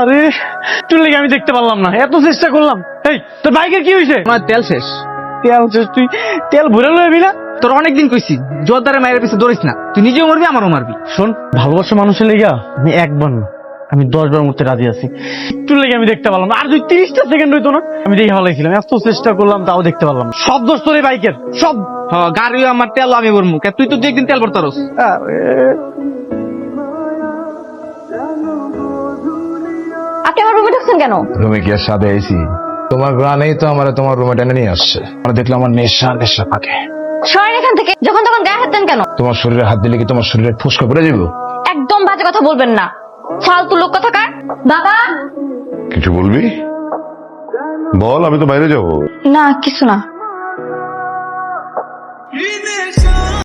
আরে তুই লেগে আমি দেখতে পারলাম না, এত চেষ্টা করলাম। এই তোর বাইকের কি হয়েছে? আমার তেল শেষ। তেল শেষ? তুই তেল ভরে লবি না? তোর অনেকদিন কইছি জোরদারে মায়ের পিছে দৌড়িস না, তুই নিজেও মরবি আমারও মারবি। শোন, ভালোবাসা মানুষের লেগা আমি একবার না, আমি 10 বার মরতে রাজি আছি। একটু লেগে আমি দেখতে পারলাম না, আর তুই 30টা সেকেন্ড হইতো না, আমি দেখে ভালোছিলাম। এত চেষ্টা করলাম তাও দেখতে পারলাম না। সব দোষ তোর এই বাইকের, সব। গাড়িও আমার, তেল আমি ভরমু। তুই তো একদিন তেল ভরতারস। আপনি আমার রুমে ঢুকছেন কেন? রুমে কি আর সাদে আইছি? তোমার গ্রানেই তো আমার তোমার রুমে টেনে নিয়ে আসছে। আর দেখলাম আমার নেশা নেশা পাকে। সরেন এখান থেকে, যখন তখন গায়ে হাত দেন কেন? তোমার শরীরে হাত দিলে কি তোমার শরীরে ফুসকা পড়ে যাবো? একদম বাজে কথা বলবেন না, ফালতু লোক কথাকার। বাবা। কিছু বলবি? বল, আমি তো বাইরে যাবো। না কিছু না।